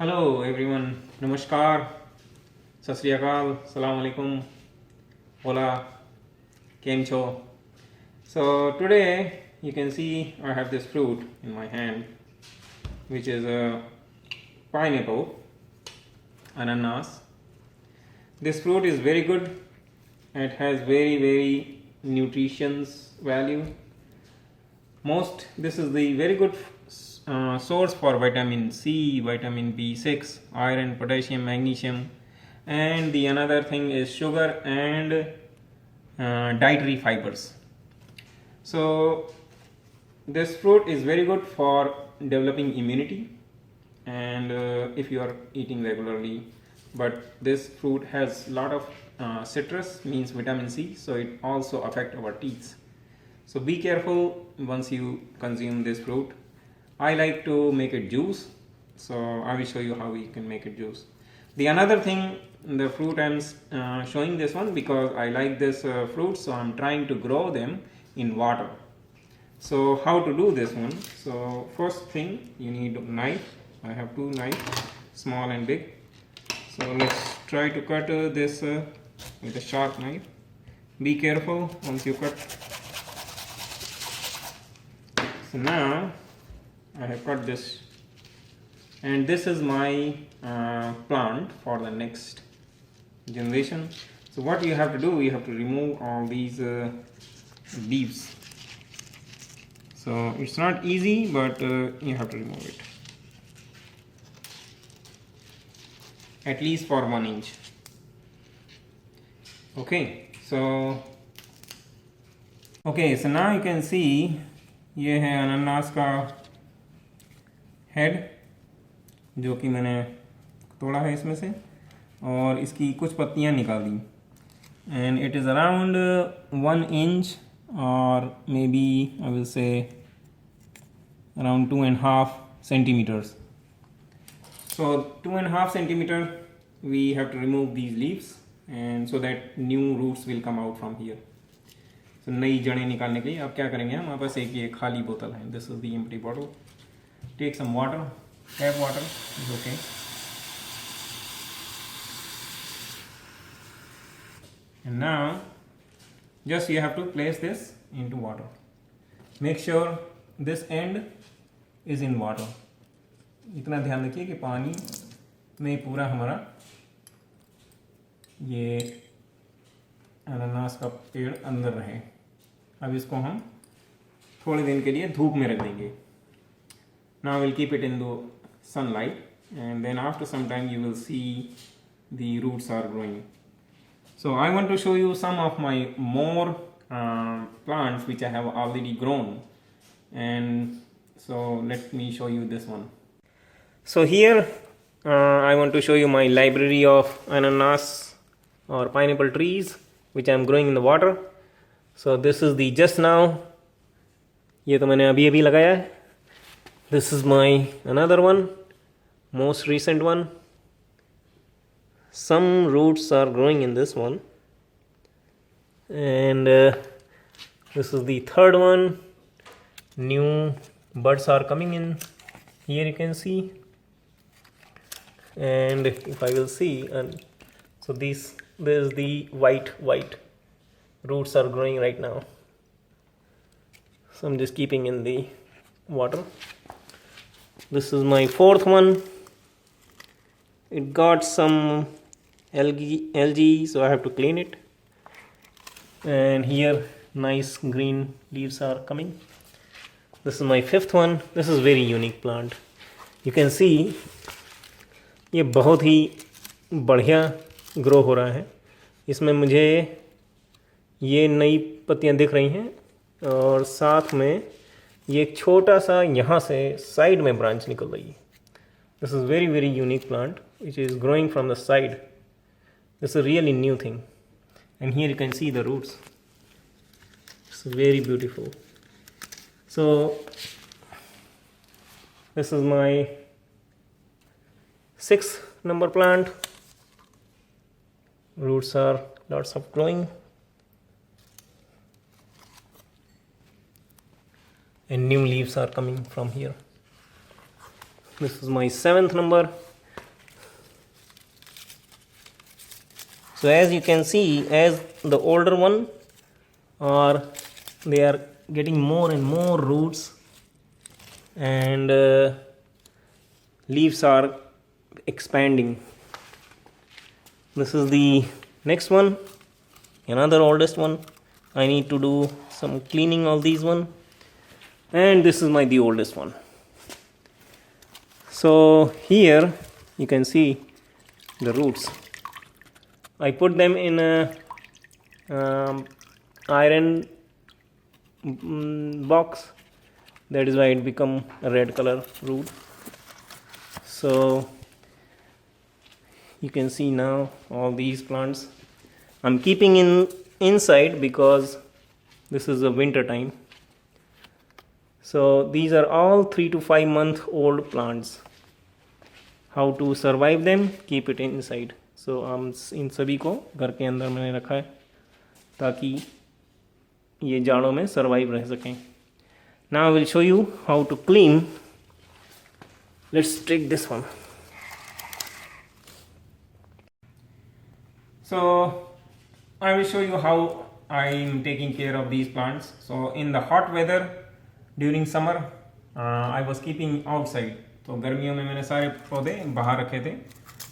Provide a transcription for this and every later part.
Hello everyone, Namaskar, Sat Sri Akal, Salam Alaikum, Hola, Kem Cho. So today you can see I have this fruit in my hand, which is a pineapple, ananas. This fruit is very good. It has very nutritious value. This is the very good source for vitamin C, vitamin B6, iron, potassium, magnesium, and the another thing is sugar and dietary fibers. So this fruit is very good for developing immunity, and if you are eating regularly. But this fruit has lot of citrus, means vitamin C, so it also affect our teeth. So be careful once you consume this fruit. I like to make it juice, so I will show you how we can make it juice. The another thing, the fruit I'm showing this one because I like this fruit, so I'm trying to grow them in water. So how to do this one? So first thing, you need a knife. I have two knives, small and big. So let's try to cut this with a sharp knife. Be careful once you cut. So now I have cut this, and this is my plant for the next generation. So what you have to do, you have to remove all these leaves. So it's not easy, but you have to remove it at least for 1 inch. Okay, so now you can see ये है अनानास का head, जो कि मैंने तोड़ा है इसमें से, और इसकी कुछ पत्तियां निकाल दी. And it is around 1 inch or maybe I will say around 2.5 centimeters. So 2.5 centimeter we have to remove these leaves, and so that new roots will come out from here. So नई जड़ें निकालने के लिए अब क्या करेंगे, हमारे पास एक ये खाली बोतल है. This is the empty bottle. Take some water, tap water is okay. And now just you have to place this into water. Make sure this end is in water. इतना ध्यान रखिए कि पानी में पूरा हमारा ये अनानास का पेड़ अंदर रहे. अब इसको हम थोड़े दिन के लिए धूप में रख देंगे. Now we'll keep it in the sunlight, and then after some time you will see the roots are growing. So I want to show you some of my more plants which I have already grown, and so let me show you this one. So here I want to show you my library of ananas or pineapple trees which I am growing in the water. So this is the just now, ये तो मैंने अभी अभी लगाया है. This is my another one, most recent one. Some roots are growing in this one, and this is the third one. New buds are coming in here, you can see. And if I will see, and so this is the white roots are growing right now. So I'm just keeping in the water. This is my fourth one. It got some algae, so I have to clean it. And here nice green leaves are coming. This is my fifth one. This is very unique plant. You can see ये बहुत ही बढ़िया grow हो रहा है. इसमें मुझे ये नई पत्तियां दिख रही हैं, और साथ में ये एक छोटा सा यहाँ से साइड में ब्रांच निकल रही है. This is very unique plant which is growing from the side. This is really new thing, and here you can see the roots. It's very beautiful. So this is my 6th number plant. Roots are lots of growing, and new leaves are coming from here. This is my 7th number. So as you can see, as the older one are, they are getting more and more roots, and leaves are expanding. This is the next one, another oldest one. I need to do some cleaning of these one, and this is the oldest one. So here you can see the roots. I put them in a iron box. That is why it become a red color root. So you can see now all these plants I'm keeping inside because this is a winter time. So these are all 3 to 5 month old plants. How to survive them? Keep it inside. So इन सभी को घर के अंदर मैंने रखा है ताकि ये जाड़ों में सर्वाइव रह सकें. Now I will show you how to clean. Let's take this one. So I will show you how I am taking care of these plants. So in the hot weather during summer I was keeping outside. तो गर्मियों में मैंने सारे पौधे बाहर रखे थे,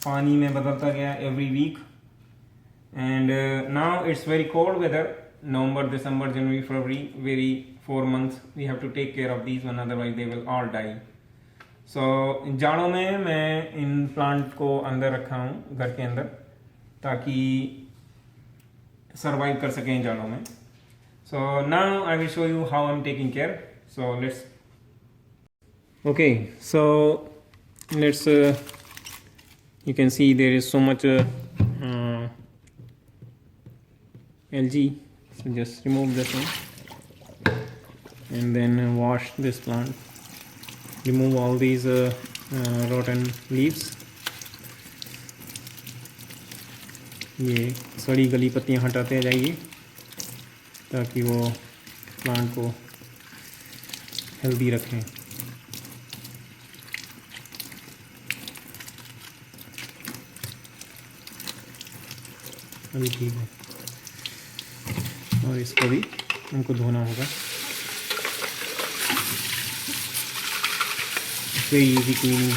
पानी में बदलता गया every week. And now it's very cold weather, November, December, January, February, very 4 months we have to take care of these one, otherwise they will all die. So जाड़ों में मैं इन प्लांट को अंदर रखा हूँ घर के अंदर ताकि सर्वाइव कर सकें जाड़ों में. So now I will show you how I'm taking care. So let's. Okay, so let's you can see there is so much algae, so just remove this one and then wash this plant, remove all these rotten leaves. ये सड़ी गली पत्तियाँ हटाते जाइए ताकि वो plant को healthy रखें. अभी ठीक है, और इसको भी हमको धोना होगा. Very easy cleaning.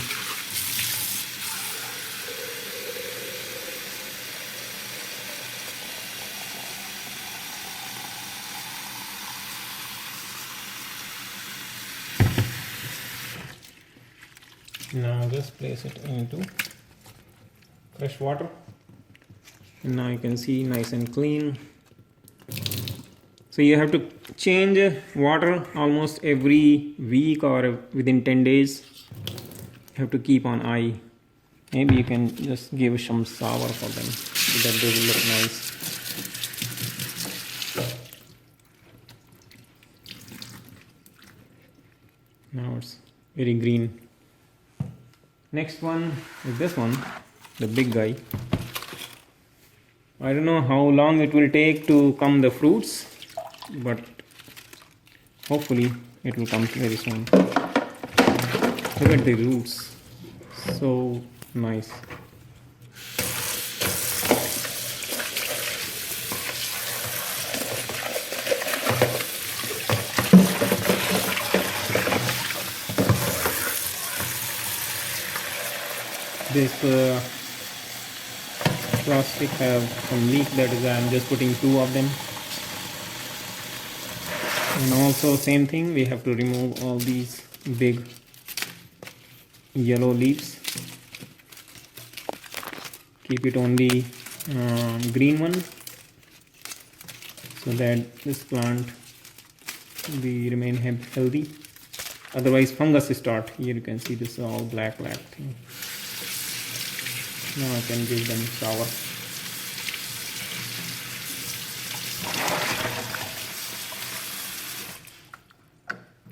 Now just place it into fresh water, and now you can see nice and clean. So you have to change water almost every week or within 10 days. You have to keep on eye. Maybe you can just give some sour for them so that they will look nice. Now it's very green. Next one is this one, the big guy. I don't know how long it will take to come the fruits, but hopefully it will come very soon. Look at the roots, so nice. This plastic have some leak, that is why I'm just putting 2 of them. And also same thing, we have to remove all these big yellow leaves. Keep it only green one so that this plant will remain healthy. Otherwise fungus start. Here you can see this all black thing. Now I can give them shower.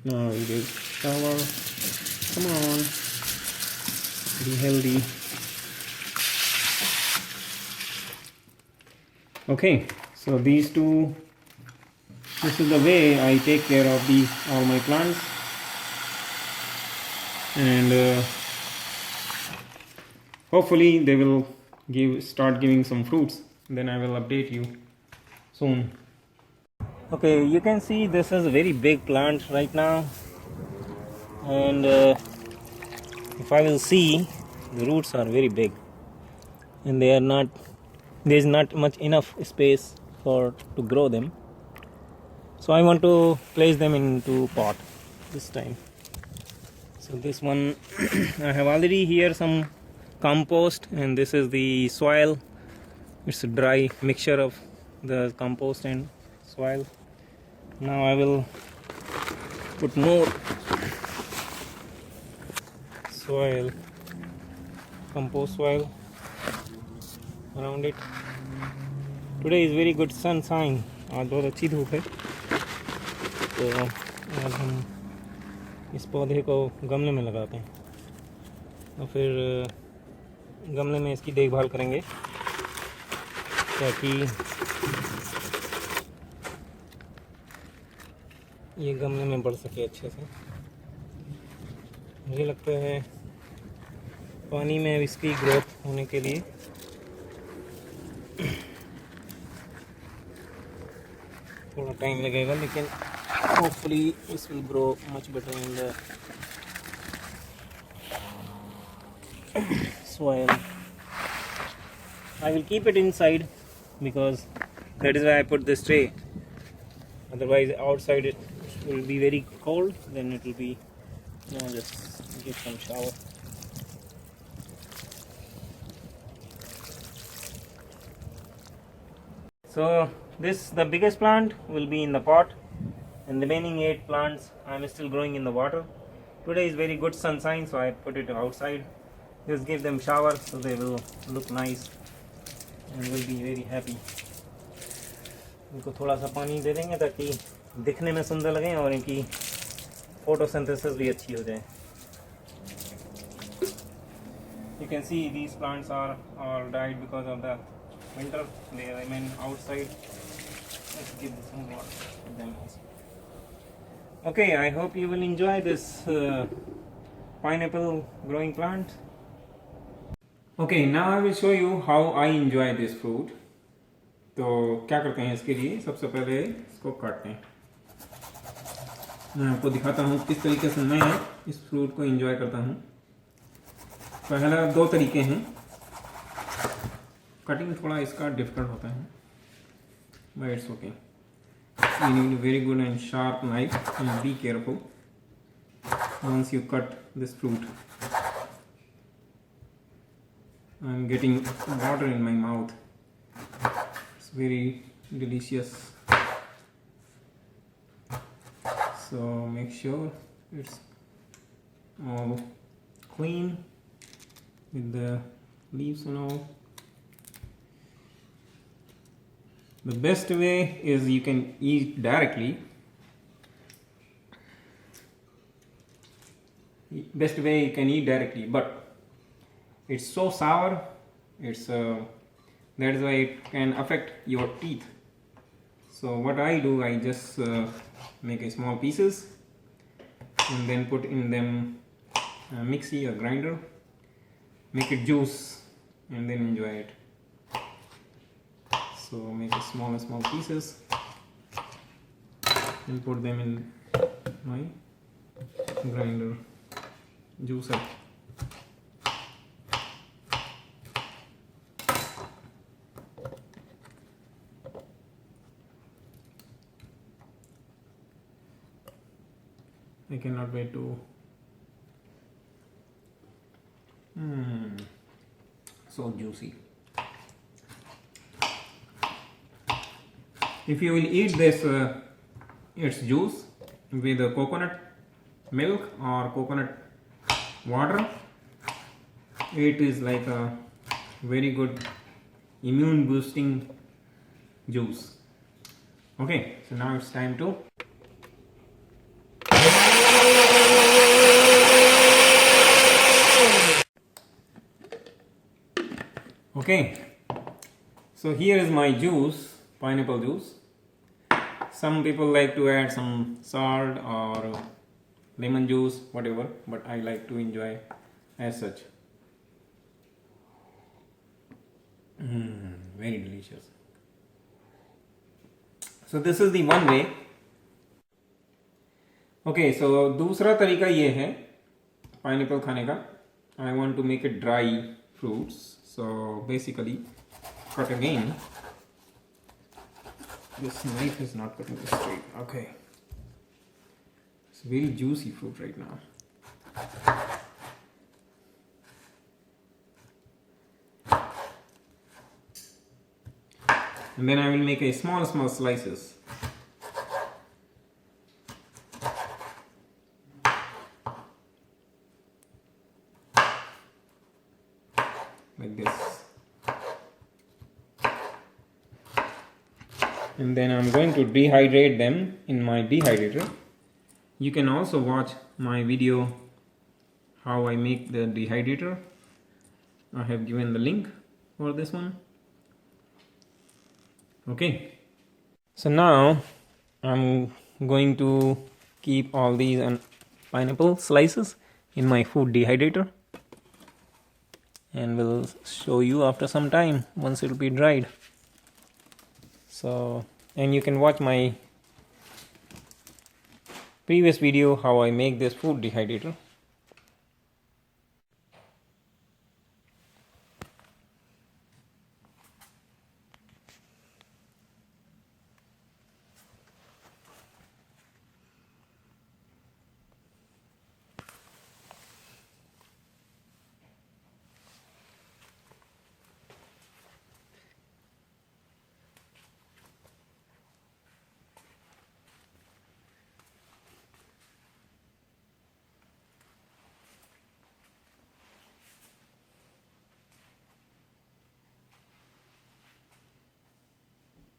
Now we give shower. Come on, be healthy. Okay, so these two. This is the way I take care of all my plants, and hopefully they will start giving some fruits then I will update you soon. Okay, you can see this is a very big plant right now, and if I will see, the roots are very big, and they are not. There is not much enough space for to grow them. So I want to place them into pot this time. So this one, I have already here some compost, and this is the soil. It's a dry mixture of the compost and soil. Now I will put more soil, compost soil around it. Today is very good sunshine. आज बहुत अच्छी धूप है, तो आज हम इस पौधे को गमले में लगाते हैं और फिर गमले में इसकी देखभाल करेंगे ताकि ये गमले में बढ़ सके अच्छे से। मुझे लगता है पानी में इसकी ग्रोथ होने के लिए थोड़ा टाइम लगेगा, लेकिन hopefully this will grow much better in the soil. I will keep it inside because that is why I put this tray. Otherwise outside it will be very cold, then it will be, just give some shower. So the biggest plant will be in the pot, and the remaining 8 plants I am still growing in the water. Today is very good sunshine, so I put it outside. Just give them shower so they will look nice and will be very happy. इनको थोड़ा सा पानी दे देंगे ताकि दिखने में सुंदर लगे और इनकी फोटोसिंथेसिस भी अच्छी हो जाए. You can see these plants are all died because of the winter. They remain outside. Let's give some water to them also. Okay, I hope you will enjoy this pineapple growing plant. Okay, now I will show you how I enjoy this fruit. तो क्या करते हैं इसके लिए, सबसे पहले इसको काटते हैं. मैं आपको दिखाता हूँ किस तरीके से मैं इस फ्रूट को एंजॉय करता हूँ. पहला 2 तरीके हैं. कटिंग थोड़ा इसका डिफिकल्ट होता है, but it's okay. You need a very good and sharp knife and be careful once you cut this fruit. I'm getting water in my mouth. It's very delicious. So make sure it's all clean with the leaves and all. The best way is you can eat directly. Best way you can eat directly, but it's so sour. It's that is why it can affect your teeth. So what I do, I just make a small pieces and then put in them mixie or grinder, make it juice, and then enjoy it. So make a small pieces and put them in my grinder juicer. I cannot wait to so juicy. If you will eat this its juice with coconut milk or coconut water, it is like a very good immune boosting juice. Okay, so now it's time to okay, so here is my juice, pineapple juice. Some people like to add some salt or lemon juice, whatever, but I like to enjoy as such. very delicious. So this is the one way. Okay, so दूसरा तरीका ये है pineapple खाने का. I want to make it dry fruits. So basically, cut again. This knife is not cutting this straight. Okay. It's very juicy fruit right now. And then I will make a small slices. Like this. And then I'm going to dehydrate them in my dehydrator. You can also watch my video how I make the dehydrator. I have given the link for this one. Okay, so now I'm going to keep all these pineapple slices in my food dehydrator, and we'll show you after some time once it will be dried. So, and you can watch my previous video how I make this food dehydrator.